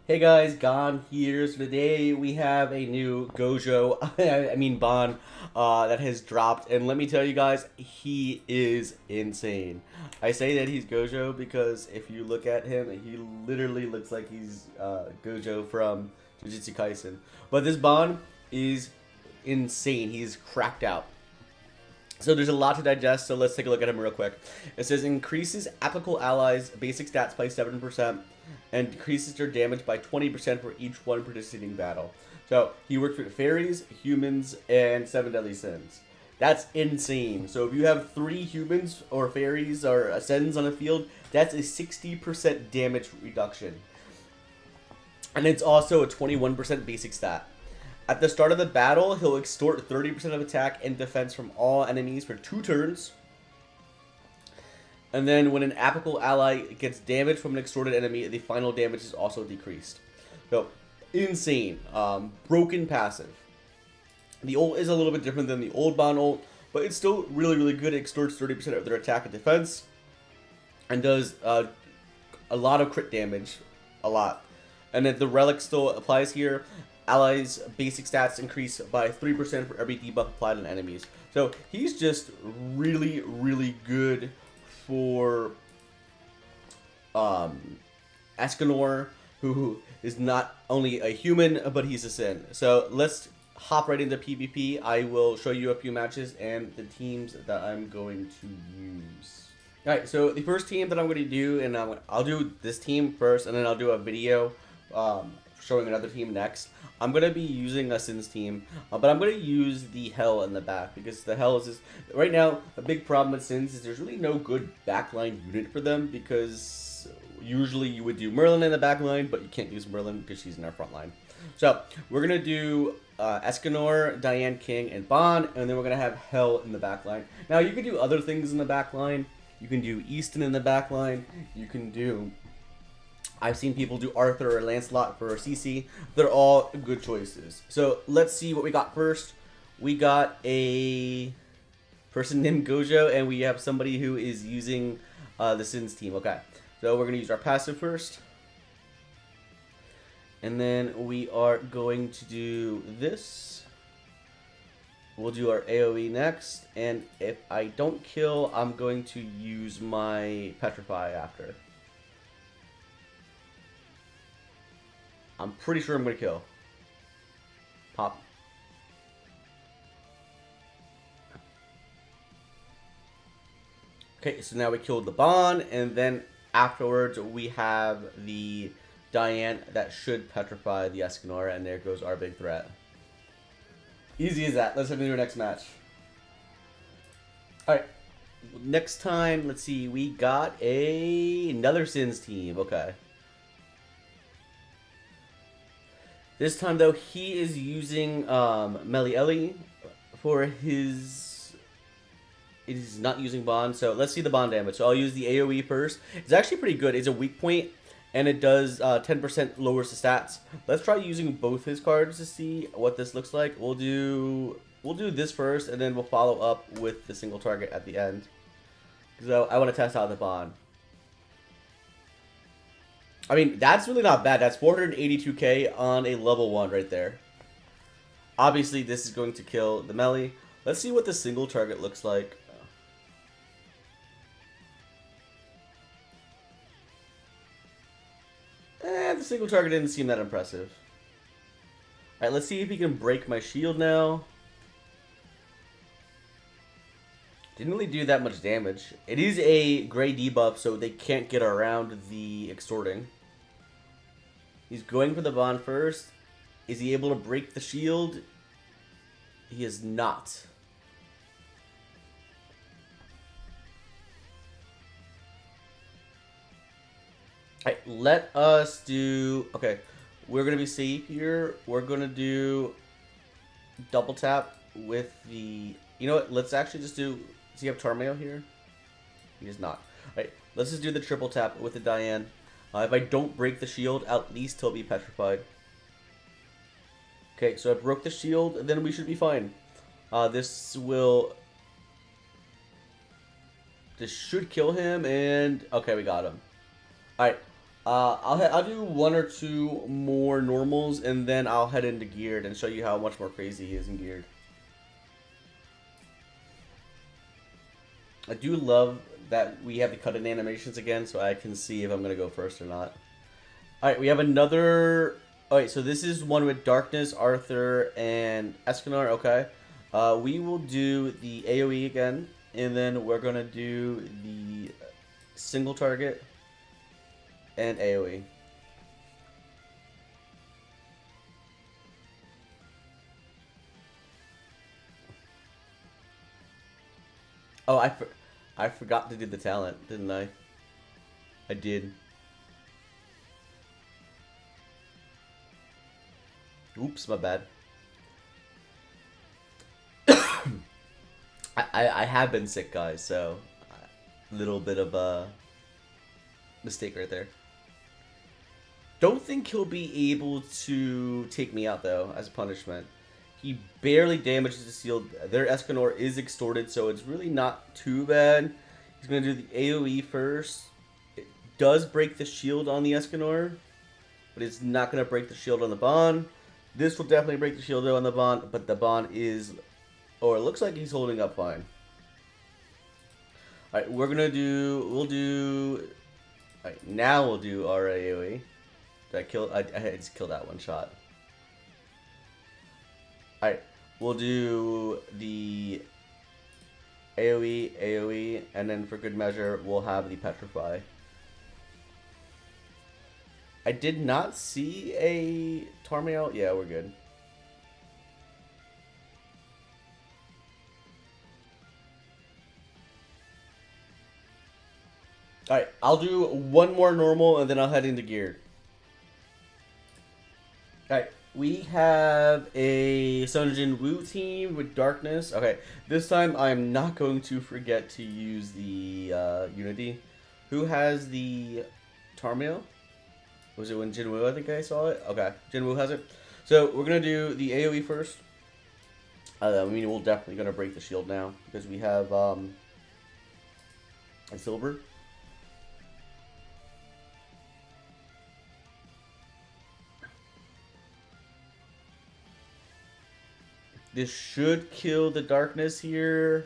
Hey guys, Gon here. So today we have a new Gojo, Bon, that has dropped, and let me tell you guys, he is insane. I say that he's Gojo because if you look at him, he literally looks like he's Gojo from Jujutsu Kaisen. But this Bon is insane. He's cracked out. So there's a lot to digest, so let's take a look at him real quick. It says increases applicable allies' basic stats by 7% and decreases their damage by 20% for each one participating battle. So he works with fairies, humans, and seven deadly sins. That's insane. So if you have 3 humans or fairies or sins on the field, that's a 60% damage reduction. And it's also a 21% basic stat. At the start of the battle, he'll extort 30% of attack and defense from all enemies for 2 turns. And then when an applicable ally gets damaged from an extorted enemy, the final damage is also decreased. So, insane. Broken passive. The ult is a little bit different than the old Bon ult, but it's still really, really good. It extorts 30% of their attack and defense. And does a lot of crit damage. A lot. And then the relic still applies here. Allies' basic stats increase by 3% for every debuff applied on enemies. So he's just really, really good for Escanor, who is not only a human, but he's a sin. So let's hop right into PvP. I will show you a few matches and the teams that I'm going to use. Alright, so the first team that I'm going to do, and I'll do this team first, and then I'll do a video showing another team next. I'm going to be using a Sins team, but I'm going to use the Hell in the back, because the Hell is just, right now, a big problem with Sins is there's really no good backline unit for them, because usually you would do Merlin in the backline, but you can't use Merlin because she's in our front line. So, we're going to do Escanor, Diane King, and Bon, and then we're going to have Hell in the backline. Now, you can do other things in the backline. You can do Easton in the backline. You can do... I've seen people do Arthur or Lancelot for CC. They're all good choices. So let's see what we got first. We got a person named Gojo, and we have somebody who is using the Sins team. Okay, so we're going to use our passive first. And then we are going to do this. We'll do our AoE next. And if I don't kill, I'm going to use my Petrify after. I'm pretty sure I'm going to kill. Pop. Okay, so now we killed the Bon, and then afterwards we have the Diane that should petrify the Escanor, and there goes our big threat. Easy as that. Let's have to do our next match. Alright. Next time, let's see, we got another Sins team. Okay. This time, though, he is using Melieli for his... He's not using Bond, so let's see the Bond damage. So I'll use the AoE first. It's actually pretty good. It's a weak point, and it does 10% lowers the stats. Let's try using both his cards to see what this looks like. We'll do this first, and then we'll follow up with the single target at the end. So I want to test out the Bond. I mean, that's really not bad. That's 482k on a level 1 right there. Obviously, this is going to kill the melee. Let's see what the single target looks like. The single target didn't seem that impressive. Alright, let's see if he can break my shield now. Didn't really do that much damage. It is a gray debuff, so they can't get around the extorting. He's going for the Bond first. Is he able to break the shield? He is not. Alright, let us do... Okay, we're going to be safe here. We're going to do double tap with the... You know what? Let's actually just do... Does he have Charmeo here? He does not. Alright, let's just do the triple tap with the Diane. If I don't break the shield, at least he'll be petrified. Okay, so I broke the shield, and then we should be fine. This should kill him, and... Okay, we got him. Alright, I'll do one or two more normals, and then I'll head into geared and show you how much more crazy he is in geared. I do love that we have the cut-in animations again, so I can see if I'm gonna go first or not. All right, we have another. All right, so this is one with Darkness, Arthur, and Escanor. Okay, we will do the AOE again, and then we're gonna do the single target and AOE. Oh, I forgot to do the talent, didn't I? I did. Oops, my bad. I have been sick, guys, so a little bit of a mistake right there. Don't think he'll be able to take me out, though, as a punishment. He barely damages the shield. Their Escanor is extorted, so it's really not too bad. He's going to do the AoE first. It does break the shield on the Escanor, but it's not going to break the shield on the Bon. This will definitely break the shield on the Bon, but the Bon is, or it looks like he's holding up fine. Alright, we'll do, alright, now we'll do our AoE. Did I kill, I just killed that one shot. Alright, we'll do the AoE, and then for good measure, we'll have the Petrify. I did not see a Tarmiel. Yeah, we're good. Alright, I'll do one more normal, and then I'll head into geared. Alright, we have a Sun Jin Woo team with Darkness. Okay, this time I'm not going to forget to use the Unity. Who has the Tarmiel? Was it when Jinwoo, I think I saw it? Okay, Jinwoo has it. So we're going to do the AoE first. I mean, we're definitely going to break the shield now because we have a silver. This should kill the Darkness here.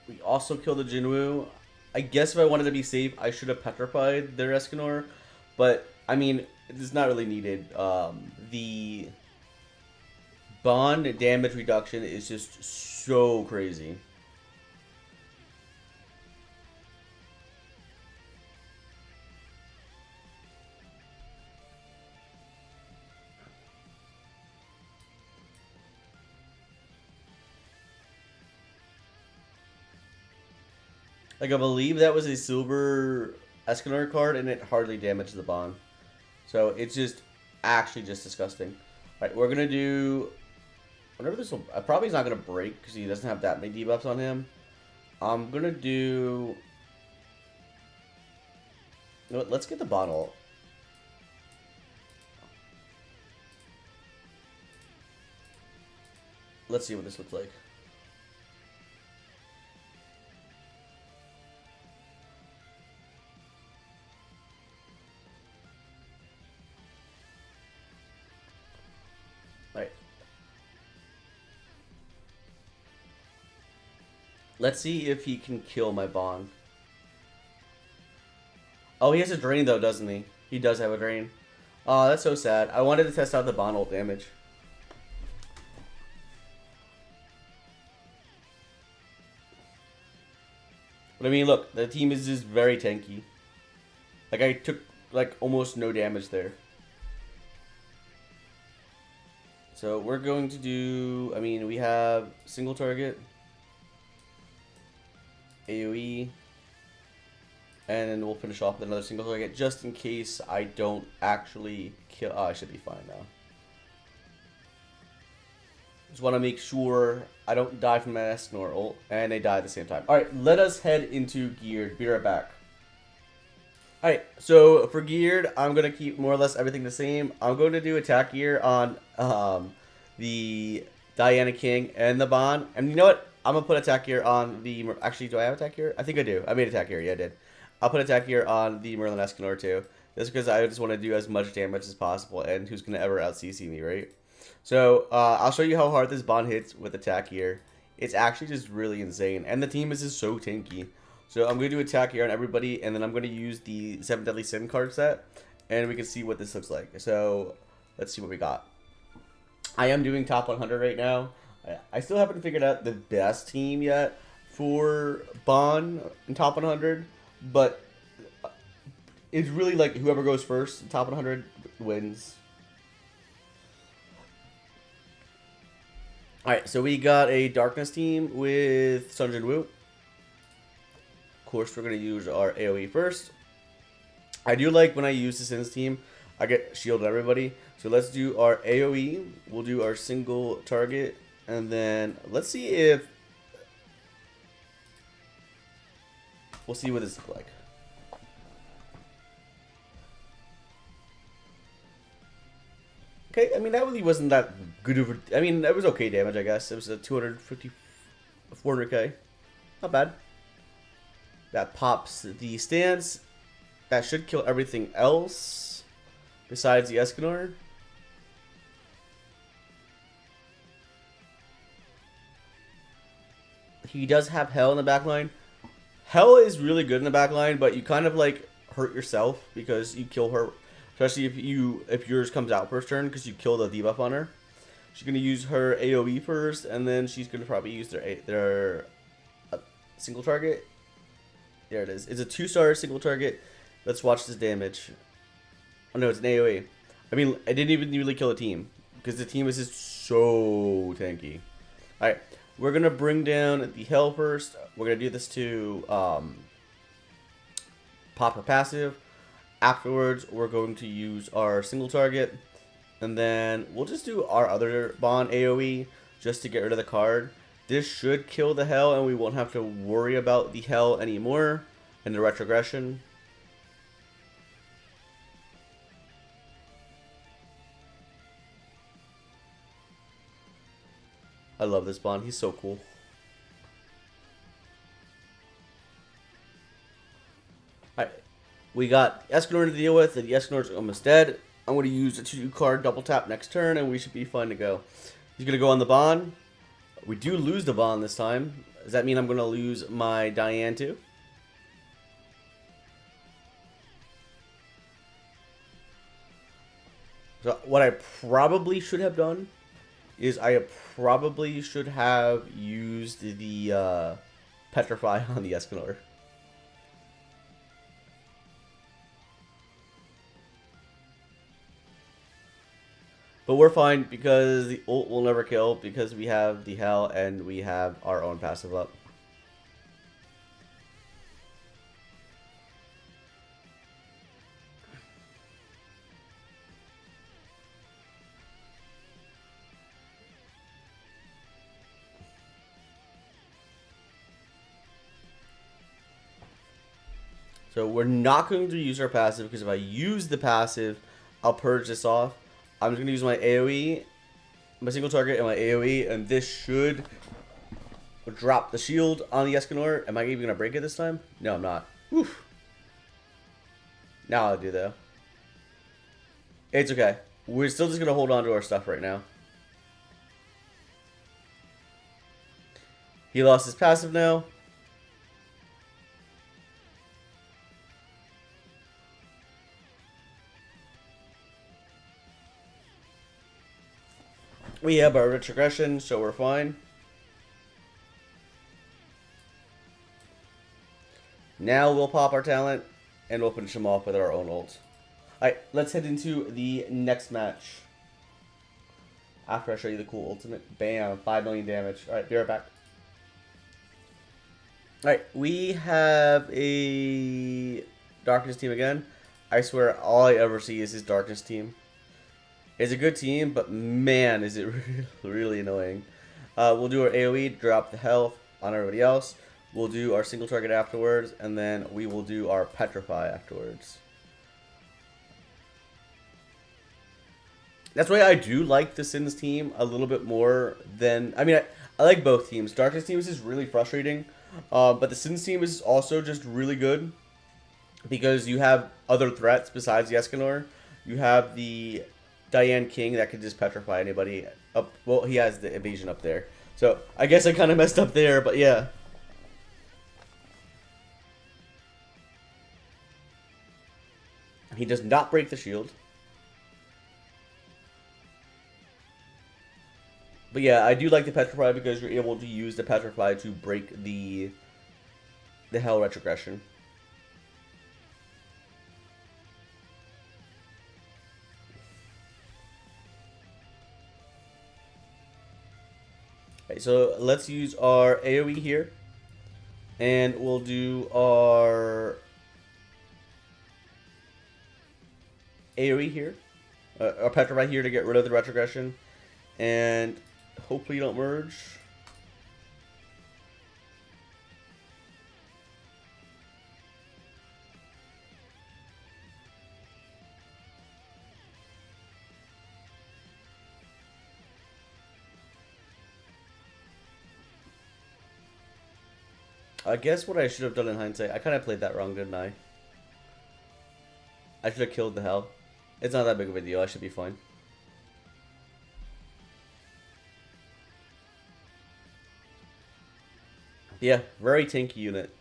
We also killed the Jinwoo. I guess if I wanted to be safe, I should have petrified their Escanor. But, I mean, it's not really needed. The bond damage reduction is just so crazy. Like, I believe that was a silver Escanor card, and it hardly damaged the Bond. So, it's just actually just disgusting. Alright, we're going to do... Whenever this will... Probably he's not going to break, because he doesn't have that many debuffs on him. I'm going to do... You know what, let's get the Bond ult. Let's see what this looks like. Let's see if he can kill my Bond. Oh, he has a drain though, doesn't he? He does have a drain. Oh, that's so sad. I wanted to test out the Bond ult damage. But I mean, look, the team is just very tanky. Like, I took, like, almost no damage there. So, we're going to do, I mean, we have single target. AoE, and then we'll finish off with another single target just in case I don't actually kill. Oh, I should be fine now. Just want to make sure I don't die from my Escanor ult, and they die at the same time. Alright, let us head into geared. Be right back. Alright, so for geared, I'm going to keep more or less everything the same. I'm going to do attack gear on the Diana King and the Bond. And you know what? I'm gonna put attack gear on the. Actually, do I have attack gear? I think I do. I made attack gear. Yeah, I did. I'll put attack gear on the Merlin Escanor too. Just because I just want to do as much damage as possible, and who's gonna ever out CC me, right? So I'll show you how hard this bond hits with attack gear. It's actually just really insane, and the team is just so tanky. So I'm gonna do attack gear on everybody, and then I'm gonna use the 7 Deadly Sin card set, and we can see what this looks like. So let's see what we got. I am doing top 100 right now. I still haven't figured out the best team yet for Bon in top 100, but it's really like whoever goes first in top 100 wins. Alright, so we got a Darkness team with Sun Jin Woo. Of course, we're going to use our AoE first. I do like when I use the Sins team, I get shield on everybody. So let's do our AoE. We'll do our single target. And then let's see if... We'll see what this looks like. Okay, I mean, that really wasn't that good of a... I mean, that was okay damage, I guess. It was a 250... 400k. Not bad. That pops the stance. That should kill everything else besides the Escanor. He does have Hell in the backline. Hell is really good in the backline, but you kind of like hurt yourself because you kill her, especially if yours comes out first turn because you kill the debuff on her. She's gonna use her AoE first, and then she's gonna probably use their single target. There it is. It's a 2-star single target. Let's watch this damage. Oh no, it's an AoE. I mean, I didn't even really kill a team because the team is just so tanky. All right. We're going to bring down the Hell first. We're going to do this to pop her passive. Afterwards, we're going to use our single target. And then we'll just do our other Bond AoE just to get rid of the card. This should kill the Hell, and we won't have to worry about the Hell anymore and the retrogression. I love this Bond. He's so cool. Alright. We got Escanor to deal with, and the Escanor's almost dead. I'm going to use a 2-card double tap next turn, and we should be fine to go. He's going to go on the Bond. We do lose the Bond this time. Does that mean I'm going to lose my Diane too? So what I probably should have done is I probably should have used the Petrify on the Escanor. But we're fine because the ult will never kill because we have the Hell and we have our own passive up. So we're not going to use our passive because if I use the passive, I'll purge this off. I'm just going to use my AoE, my single target, and my AoE, and this should drop the shield on the Escanor. Am I even going to break it this time? No, I'm not. Oof. Now I'll do, though. It's okay. We're still just going to hold on to our stuff right now. He lost his passive now. We have our retrogression, so we're fine. Now we'll pop our talent, and we'll finish him off with our own ult. Alright, let's head into the next match. After I show you the cool ultimate. Bam, 5 million damage. Alright, be right back. Alright, we have a Darkness team again. I swear, all I ever see is his Darkness team. It's a good team, but man, is it really annoying. We'll do our AoE, drop the health on everybody else. We'll do our single target afterwards, and then we will do our Petrify afterwards. That's why I do like the Sins team a little bit more than... I mean, I like both teams. Darkness teams is really frustrating, but the Sins team is also just really good because you have other threats besides the Escanor. You have the Diane King that can just petrify anybody up. Well, he has the evasion up there, so I guess I kind of messed up there, but yeah. He does not break the shield. But yeah, I do like the Petrify because you're able to use the Petrify to break the Hell Retrogression. Okay, so let's use our AoE here. And we'll do our AoE here. Our Petrify here to get rid of the Retrogression. And hopefully you don't merge. I guess what I should have done in hindsight, I kind of played that wrong, didn't I? I should have killed the hell. It's not that big of a deal, I should be fine. Yeah, very tanky unit.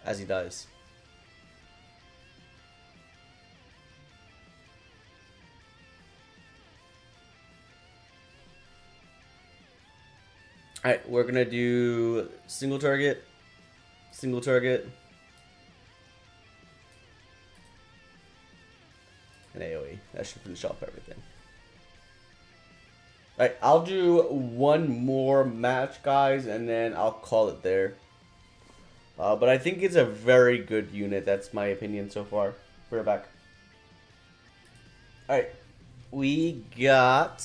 As he dies. Alright, we're gonna do single target, and AoE. That should finish off everything. Alright, I'll do one more match, guys, and then I'll call it there. But I think it's a very good unit. That's my opinion so far. We're back. Alright, we got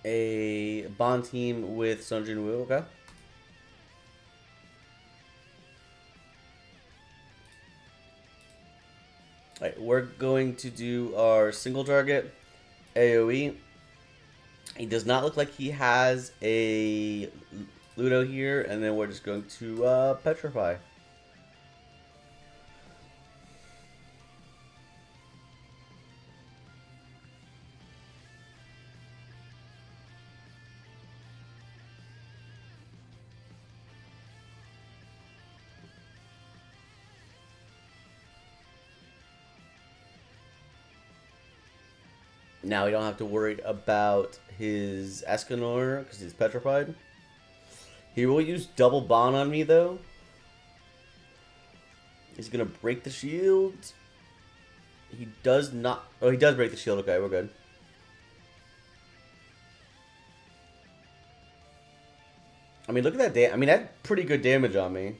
a Bond team with Sun Jin Woo, okay? Alright, we're going to do our single target AoE. He does not look like he has a Ludo here, and then we're just going to petrify. Now we don't have to worry about his Escanor because he's petrified. He will use double bond on me though. He's gonna break the shield. He does not. Oh, he does break the shield. Okay, we're good. I mean, look at that. I mean, that's pretty good damage on me.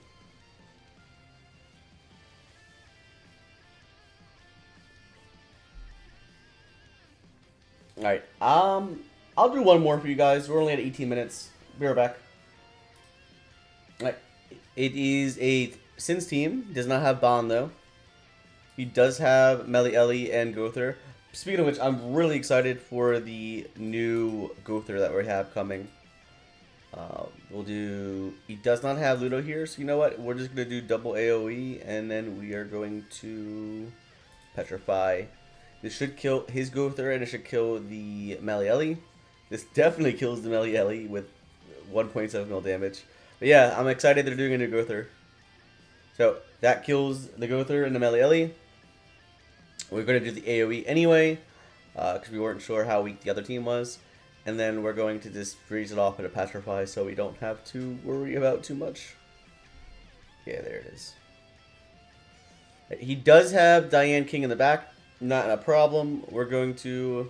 Alright, I'll do one more for you guys. We're only at 18 minutes. Be right back. Alright, it is a Sins team. Does not have Bond, though. He does have Meli Ellie and Gother. Speaking of which, I'm really excited for the new Gother that we have coming. We'll do... He does not have Ludo here, so you know what? We're just going to do double AoE, and then we are going to petrify. This should kill his Gother, and it should kill the Meli Ellie. This definitely kills the Meli Ellie with 1.7 mil damage. But yeah, I'm excited they're doing a new Gother. So that kills the Gother and the Meli Ellie. We're going to do the AoE anyway, because we weren't sure how weak the other team was. And then we're going to just freeze it off at a petrify so we don't have to worry about too much. Yeah, there it is. He does have Diane King in the back. Not a problem. We're going to...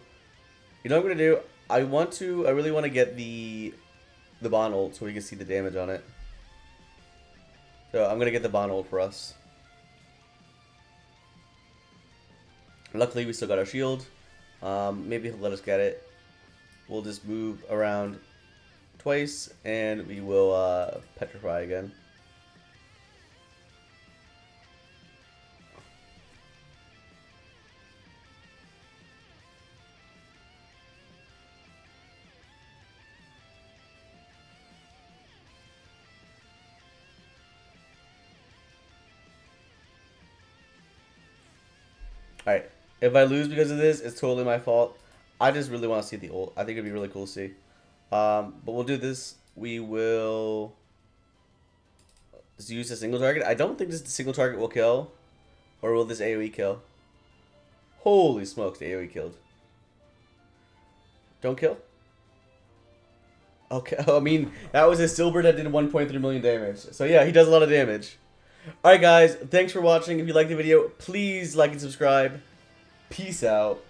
You know what I'm going to do? I really want to get the Bond ult so we can see the damage on it. So I'm going to get the Bond ult for us. Luckily, we still got our shield. Maybe he'll let us get it. We'll just move around twice, and we will petrify again. Alright, if I lose because of this, it's totally my fault. I just really want to see the ult. I think it'd be really cool to see. But we'll do this. We will just use a single target. I don't think this single target will kill. Or will this AoE kill? Holy smokes, the AoE killed. Don't kill? Okay, I mean, that was a silver that did 1.3 million damage. So yeah, he does a lot of damage. Alright guys, thanks for watching. If you liked the video, please like and subscribe. Peace out.